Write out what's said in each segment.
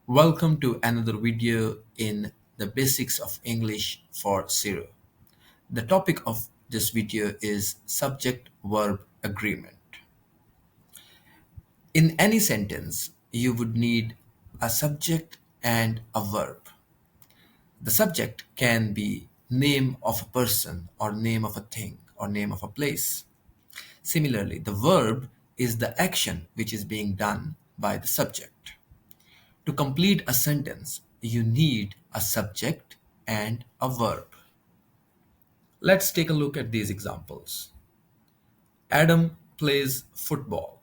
Welcome to another video in the basics of English for SERU. The topic of this video is subject-verb agreement. In any sentence, you would need a subject and a verb. The subject can be name of a person or name of a thing or name of a place. Similarly, the verb is the action which is being done by the subject. To complete a sentence, you need a subject and a verb. Let's take a look at these examples. Adam plays football.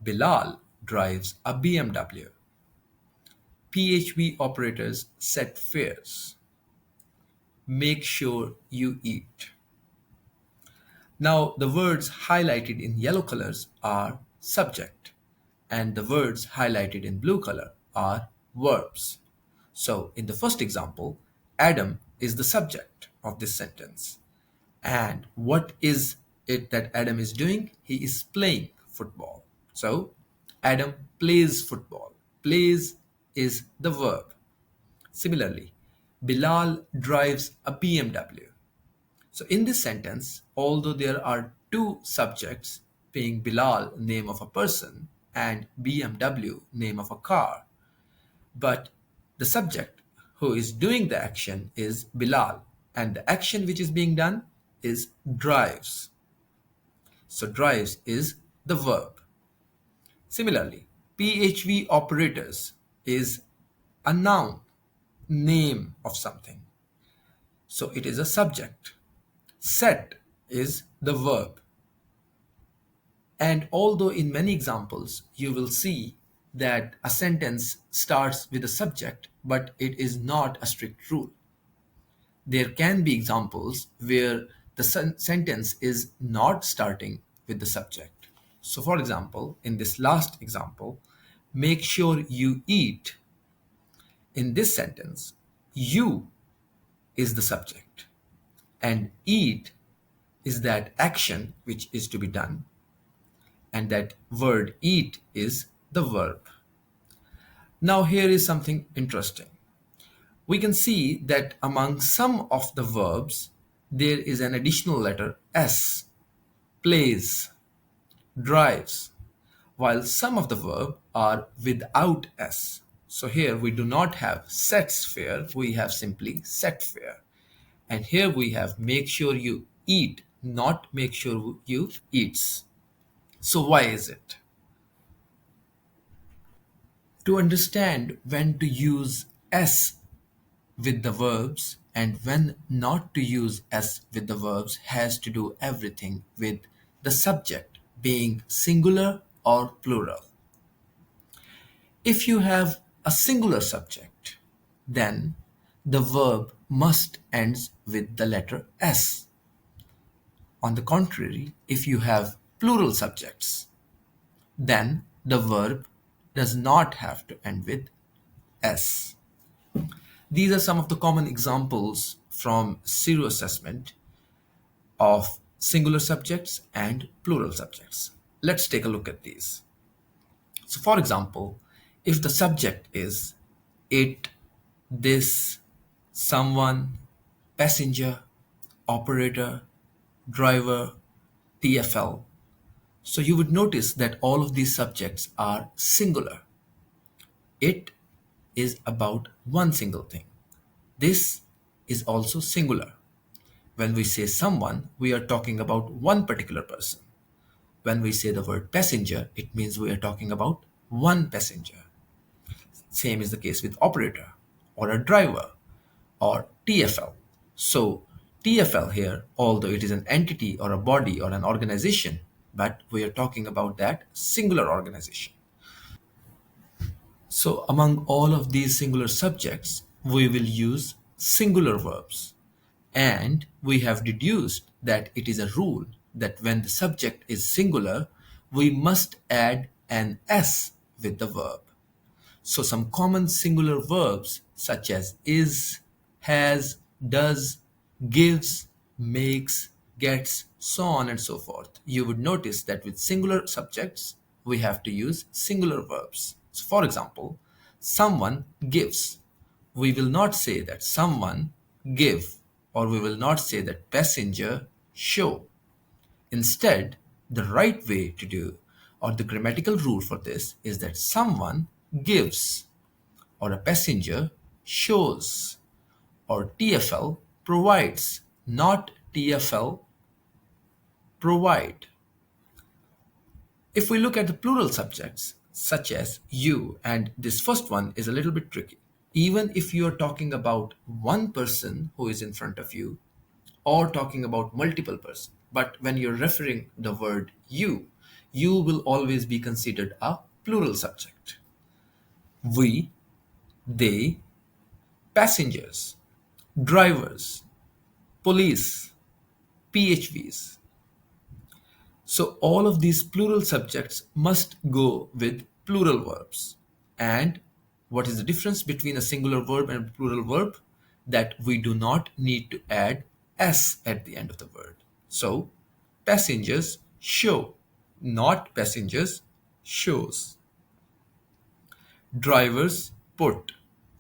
Bilal drives a BMW. PHV operators set fares. Make sure you eat. Now, the words highlighted in yellow colors are subject, and the words highlighted in blue color are verbs. So, in the first example, Adam is the subject of this sentence. And what is it that Adam is doing? He is playing football. So, Adam plays football. Plays is the verb. Similarly, Bilal drives a BMW. So in this sentence, although there are two subjects, being Bilal, name of a person, and BMW, name of a car, but the subject who is doing the action is Bilal, and the action which is being done is drives. So drives is the verb. Similarly, PHV operators is a noun, name of something. So it is a subject. Set is the verb. And although in many examples you will see that a sentence starts with a subject, but it is not a strict rule. There can be examples where the sentence is not starting with the subject. So, for example, in this last example, make sure you eat. In this sentence, you is the subject, and eat is that action which is to be done, and that word eat is the verb. Now, here is something interesting. We can see that among some of the verbs, there is an additional letter S, plays, drives, while some of the verb are without S. So here we do not have sets fare, we have simply set fare. And here we have make sure you eat, not make sure you eats. So why is it? To understand when to use S with the verbs and when not to use S with the verbs has to do everything with the subject being singular or plural. If you have a singular subject, then the verb must end with the letter S. On the contrary, if you have plural subjects, then the verb does not have to end with S. These are some of the common examples from SERU assessment of singular subjects and plural subjects. Let's take a look at these. So, for example, if the subject is it, this, someone, passenger, operator, driver, TfL, so you would notice that all of these subjects are singular. It is about one single thing. This is also singular. When we say someone, we are talking about one particular person. When we say the word passenger, it means we are talking about one passenger. Same is the case with operator or a driver or TfL. So, TfL here, although it is an entity or a body or an organization, but we are talking about that singular organization. So, among all of these singular subjects, we will use singular verbs. And we have deduced that it is a rule that when the subject is singular, we must add an S with the verb. So, some common singular verbs such as is, has, does, gives, makes, gets, so on and so forth. You would notice that with singular subjects, we have to use singular verbs. So, for example, someone gives. We will not say that someone give, or we will not say that passenger show. Instead, the right way to do, or the grammatical rule for this, is that someone gives, or a passenger shows, or TfL provides, not TfL provide. If we look at the plural subjects, such as you, and this first one is a little bit tricky. Even if you are talking about one person who is in front of you, or talking about multiple persons, but when you're referring the word you will always be considered a plural subject. We, they, passengers, drivers, police, PHVs. So all of these plural subjects must go with plural verbs. And what is the difference between a singular verb and a plural verb? That we do not need to add s at the end of the word. So passengers show, not passengers shows. Drivers put,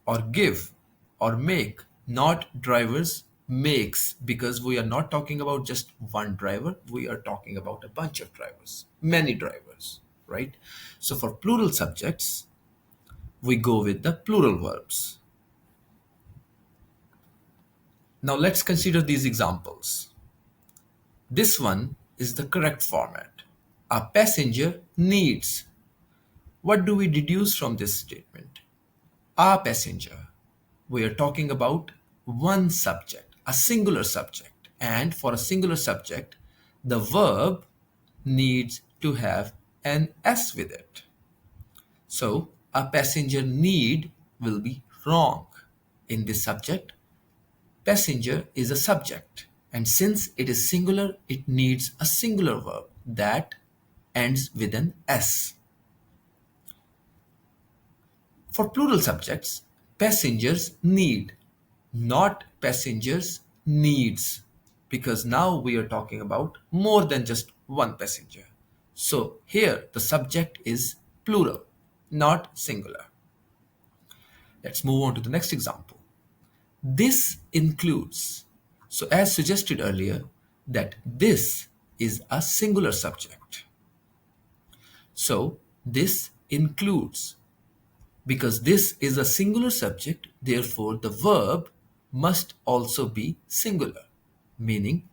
or give, or make, not drivers makes, because we are not talking about just one driver, we are talking about a bunch of drivers, many drivers, right? So for plural subjects, we go with the plural verbs. Now let's consider these examples. This one is the correct format. A passenger needs. What do we deduce from this statement? A passenger. We are talking about one subject, a singular subject. And for a singular subject, the verb needs to have an S with it. So a passenger need will be wrong. In this subject, passenger is a subject. And since it is singular, it needs a singular verb that ends with an S. For plural subjects, passengers need, not passengers needs, because now we are talking about more than just one passenger. So here the subject is plural, not singular. Let's move on to the next example. This includes. So as suggested earlier, that this is a singular subject. So this includes. Because this is a singular subject, therefore the verb must also be singular, meaning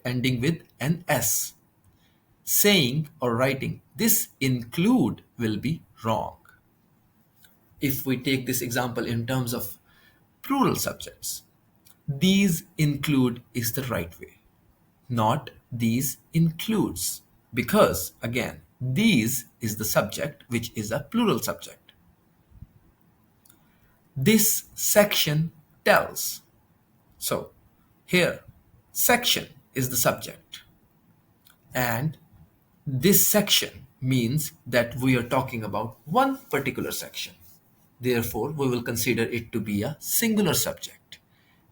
ending with an S. Saying or writing this include will be wrong. If we take this example in terms of plural subjects, these include is the right way, not these includes, because again, these is the subject which is a plural subject. This section tells. So here, section is the subject. And this section means that we are talking about one particular section. Therefore, we will consider it to be a singular subject.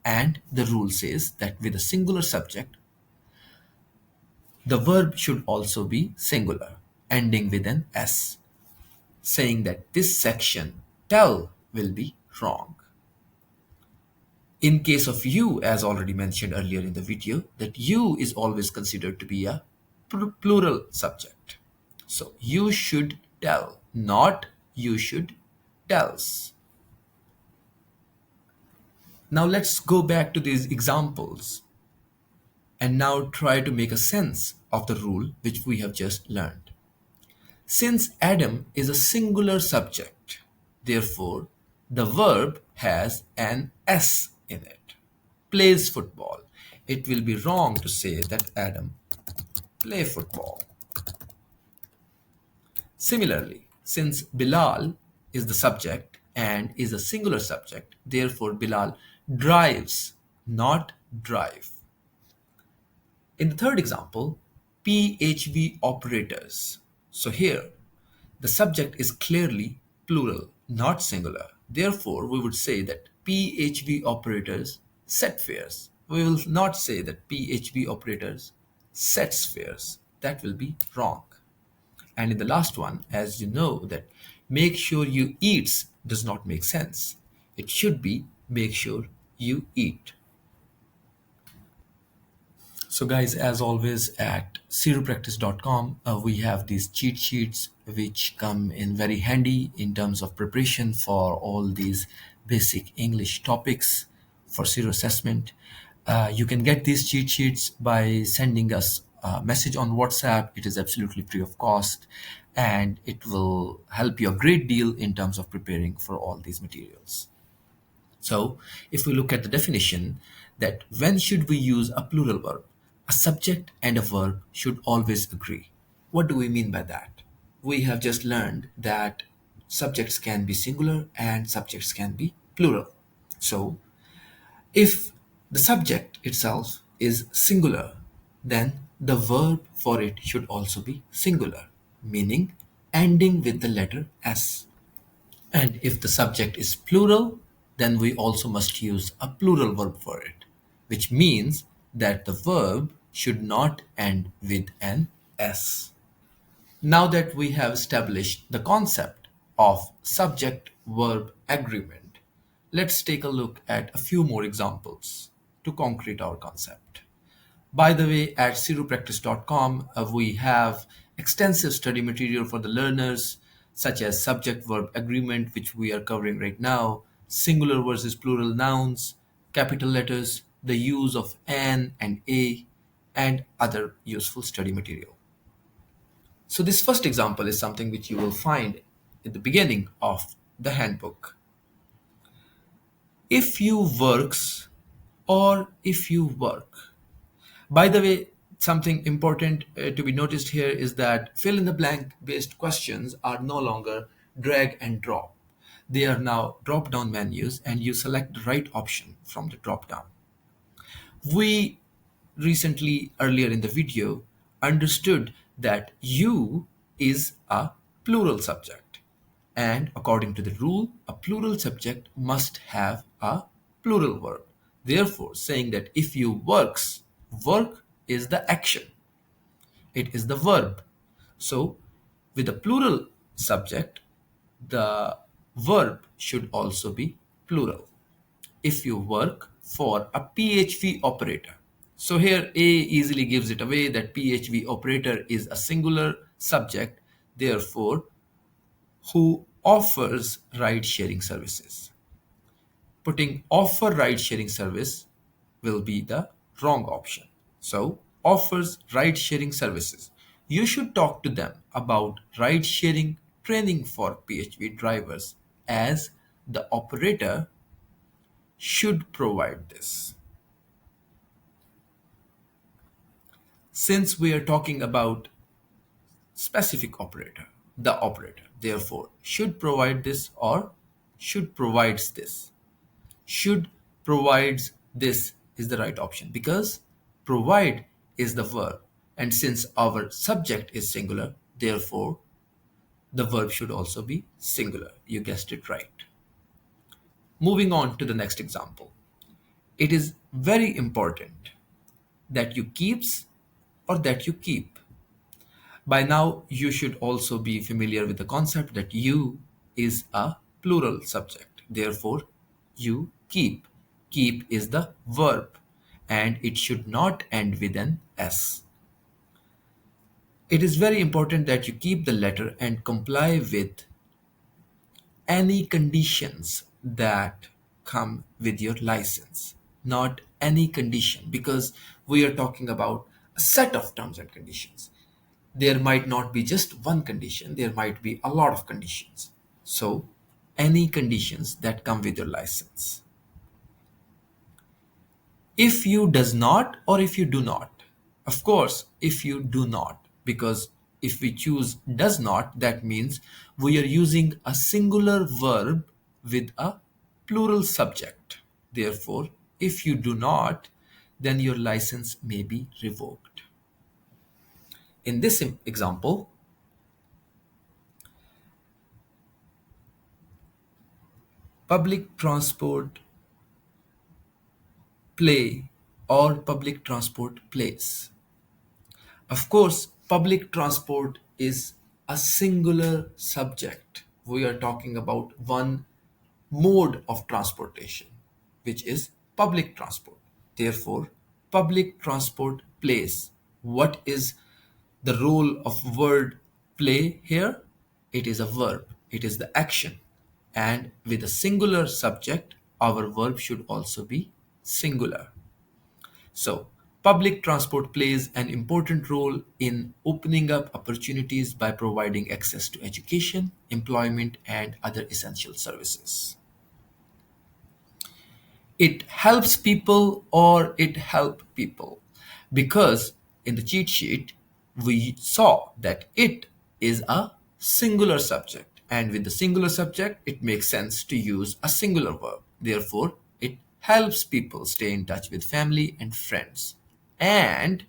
And the rule says that with a singular subject, the verb should also be singular, ending with an S. Saying that this section tell will be wrong. In case of you, as already mentioned earlier in the video, that you is always considered to be a plural subject. So you should tell, not you should tells. Now let's go back to these examples and now try to make a sense of the rule which we have just learned. Since Adam is a singular subject, therefore the verb has an S in it. Plays football. It will be wrong to say that Adam play football. Similarly, since Bilal is the subject and is a singular subject, therefore Bilal drives, not drive. In the third example, PHV operators. So here, the subject is clearly plural, not singular. Therefore, we would say that PHV operators set fares. We will not say that PHV operators sets fares. That will be wrong. And in the last one, as you know, that make sure you eats does not make sense. It should be make sure you eat. So, guys, as always, at serupractice.com, we have these cheat sheets which come in very handy in terms of preparation for all these basic English topics for Seru assessment. You can get these cheat sheets by sending us a message on WhatsApp. It is absolutely free of cost and it will help you a great deal in terms of preparing for all these materials. So, if we look at the definition, that when should we use a plural verb? A subject and a verb should always agree. What do we mean by that? We have just learned that subjects can be singular and subjects can be plural. So, if the subject itself is singular, then the verb for it should also be singular, meaning ending with the letter S. And if the subject is plural, then we also must use a plural verb for it, which means that the verb should not end with an S. Now that we have established the concept of subject verb agreement, let's take a look at a few more examples to concrete our concept. By the way, at serupractice.com, we have extensive study material for the learners, such as subject verb agreement, which we are covering right now, singular versus plural nouns, capital letters, the use of an and a, and other useful study material. So, this first example is something which you will find at the beginning of the handbook. If you works or if you work. By the way, something important to be noticed here is that fill in the blank based questions are no longer drag and drop. They are now drop down menus and you select the right option from the drop down. We recently, earlier in the video, understood that you is a plural subject. And according to the rule, a plural subject must have a plural verb. Therefore, saying that if you works, work is the action, it is the verb. So, with a plural subject, the verb should also be plural. If you work for a PHV operator. So here A easily gives it away that PHV operator is a singular subject, therefore, who offers ride sharing services. Putting offer ride sharing service will be the wrong option. So, offers ride sharing services. You should talk to them about ride sharing training for PHV drivers as the operator should provide this. Since we are talking about specific operator, the operator, therefore, should provide this or should provides this. Should provides this is the right option because provide is the verb. And since our subject is singular, therefore, the verb should also be singular. You guessed it right. Moving on to the next example. It is very important that you keeps or that you keep. By now, you should also be familiar with the concept that you is a plural subject. Therefore, you keep. Keep is the verb and it should not end with an S. It is very important that you keep the letter and comply with any conditions that come with your license, not any condition, because we are talking about a set of terms and conditions. There might not be just one condition, there might be a lot of conditions. So, any conditions that come with your license. If you does not or if you do not. Of course, if you do not, because if we choose does not, that means we are using a singular verb with a plural subject. Therefore, if you do not, then your license may be revoked. In this example, public transport play or public transport place. Of course, public transport is a singular subject. We are talking about one mode of transportation, which is public transport. Therefore, public transport plays. What is the role of word play here? It is a verb, it is the action. And with a singular subject, our verb should also be singular. So, public transport plays an important role in opening up opportunities by providing access to education, employment, and other essential services. It helps people or it help people, because in the cheat sheet we saw that it is a singular subject, and with the singular subject it makes sense to use a singular verb. Therefore, it helps people stay in touch with family and friends, and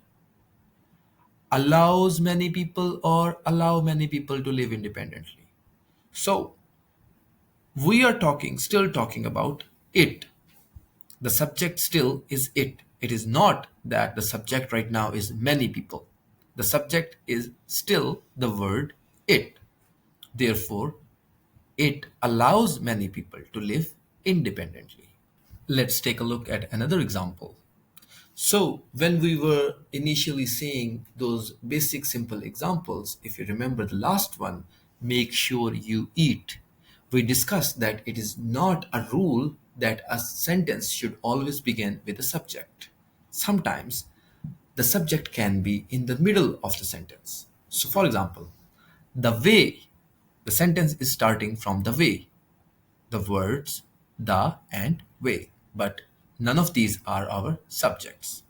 allows many people or allow many people to live independently. So we are still talking about it. The subject still is it. It is not that the subject right now is many people. The subject is still the word it. Therefore, it allows many people to live independently. Let's take a look at another example. So, when we were initially seeing those basic simple examples, if you remember the last one, make sure you eat, we discussed that it is not a rule that a sentence should always begin with a subject. Sometimes the subject can be in the middle of the sentence. So, for example, the way, the sentence is starting from the way, the words the and way, but none of these are our subjects.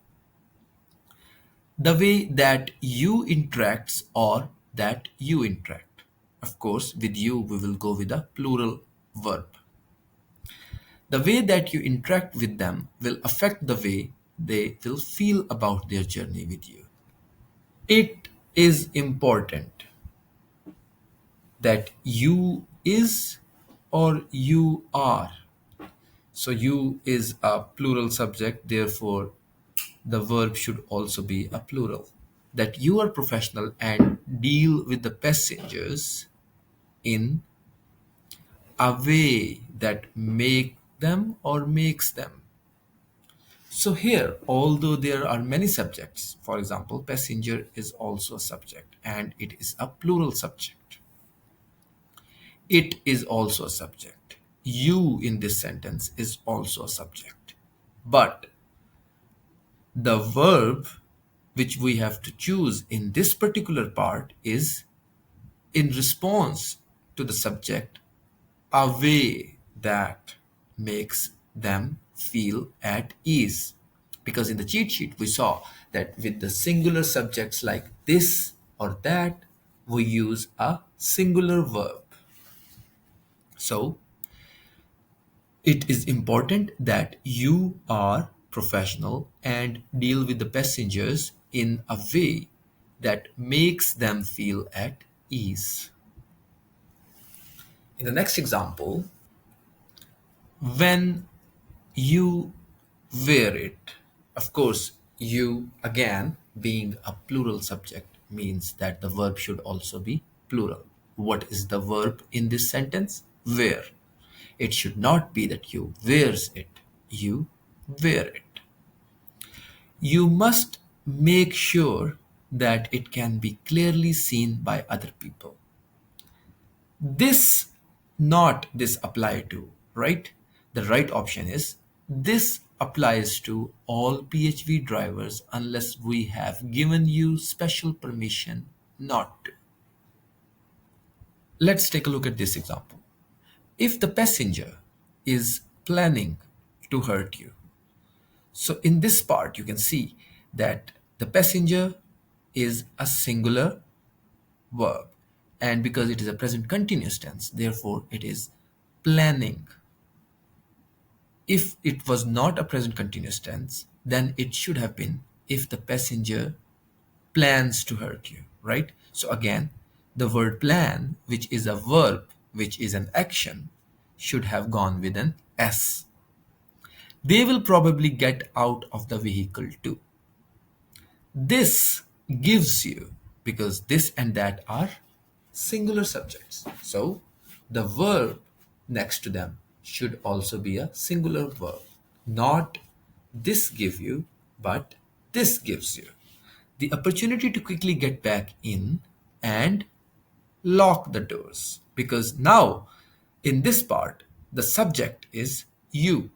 The way that you interacts or that you interact. Of course, with you, we will go with a plural verb. The way that you interact with them will affect the way they will feel about their journey with you. It is important that you is or you are. So, you is a plural subject, therefore, the verb should also be a plural. That you are professional and deal with the passengers in a way that make them or makes them. So here, although there are many subjects, for example, passenger is also a subject and it is a plural subject. It is also a subject. You in this sentence is also a subject. But the verb which we have to choose in this particular part is in response to the subject, a way that makes them feel at ease. Because in the cheat sheet, we saw that with the singular subjects like this or that, we use a singular verb. So, it is important that you are professional and deal with the passengers in a way that makes them feel at ease. In the next example, when you wear it, of course, you again being a plural subject means that the verb should also be plural. What is the verb in this sentence? Wear. It should not be that you wears it, you wear it. You must make sure that it can be clearly seen by other people. This, not this apply to, right? The right option is this applies to all PHV drivers unless we have given you special permission not to. Let's take a look at this example. If the passenger is planning to hurt you, so in this part you can see that the passenger is a singular verb, and because it is a present continuous tense, therefore it is planning. If it was not a present continuous tense, then it should have been if the passenger plans to hurt you, right? So again, the word plan, which is a verb, which is an action, should have gone with an S. They will probably get out of the vehicle too. This gives you, because this and that are singular subjects. So the verb next to them should also be a singular verb. Not this give you, but this gives you the opportunity to quickly get back in and lock the doors. Because now, in this part, the subject is you.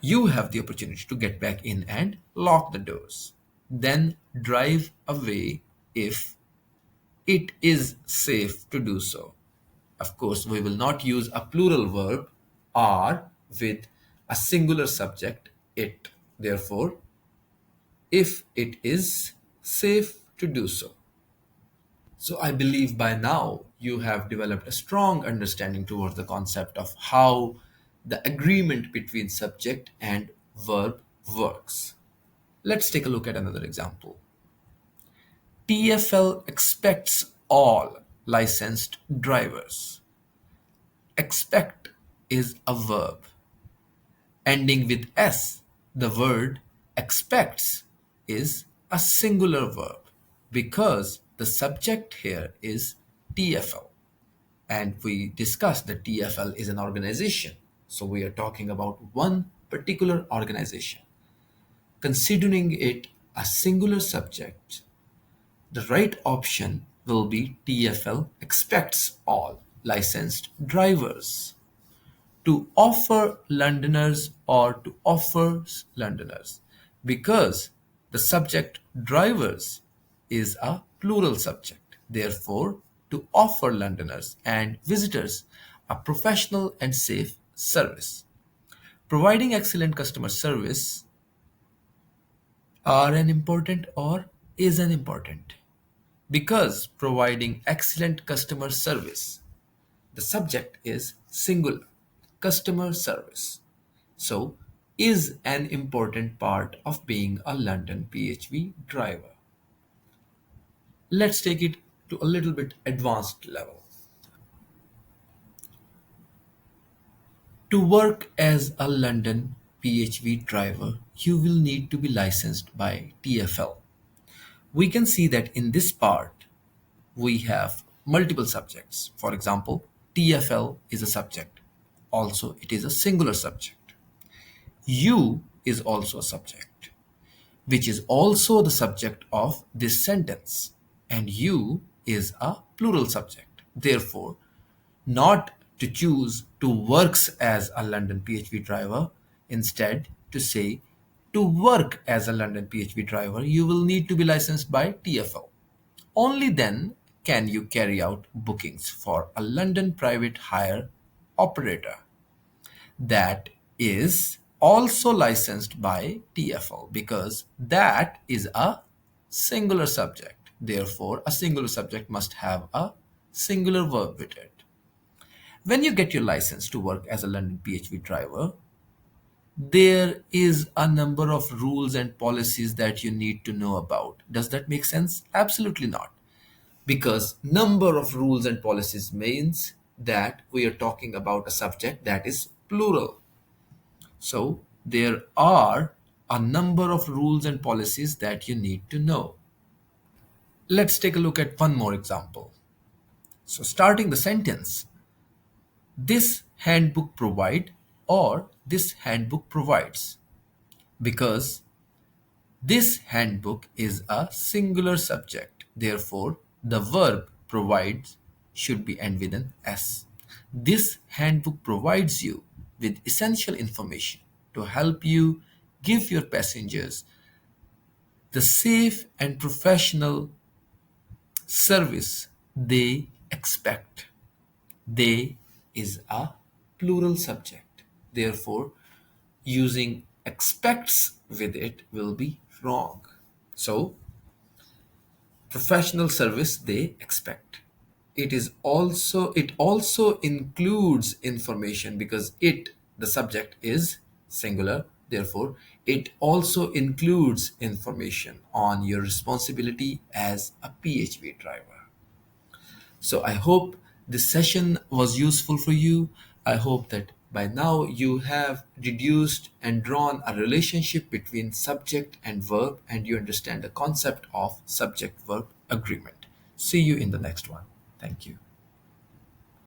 You have the opportunity to get back in and lock the doors. Then drive away if it is safe to do so. Of course, we will not use a plural verb are with a singular subject, it. Therefore, if it is safe to do so. So, I believe by now you have developed a strong understanding towards the concept of how the agreement between subject and verb works. Let's take a look at another example. TfL expects all licensed drivers. Expect is a verb ending with S. The word expects is a singular verb because the subject here is TfL. And we discussed that TfL is an organization. So we are talking about one particular organization. Considering it a singular subject, the right option will be TfL expects all licensed drivers to offer Londoners or to offers Londoners because the subject drivers is a plural subject. Therefore, to offer Londoners and visitors a professional and safe service. Providing excellent customer service are an important or is an important because providing excellent customer service, the subject is singular, customer service. So, is an important part of being a London PHV driver. Let's take it to a little bit advanced level. To work as a London PHV driver, you will need to be licensed by TfL. We can see that in this part, we have multiple subjects. For example, TfL is a subject. Also, it is a singular subject. You is also a subject, which is also the subject of this sentence. And you is a plural subject. Therefore, not to choose to works as a London PHV driver, instead to say to work as a London PHV driver, you will need to be licensed by TfL. Only then can you carry out bookings for a London private hire operator that is also licensed by TfL because that is a singular subject. Therefore, a singular subject must have a singular verb with it. When you get your license to work as a London PHV driver, there is a number of rules and policies that you need to know about. Does that make sense? Absolutely not. Because number of rules and policies means that we are talking about a subject that is plural. So there are a number of rules and policies that you need to know. Let's take a look at one more example. So starting the sentence, this handbook provide or this handbook provides, because this handbook is a singular subject. Therefore, the verb provides should be end with an S. This handbook provides you with essential information to help you give your passengers the safe and professional service they expect. They is a plural subject. Therefore, using expects with it will be wrong. So, professional service they expect. It also includes information because it, the subject is singular. Therefore, it also includes information on your responsibility as a PHV driver. So I hope this session was useful for you. I hope that by now you have deduced and drawn a relationship between subject and verb and you understand the concept of subject verb agreement. See you in the next one. Thank you.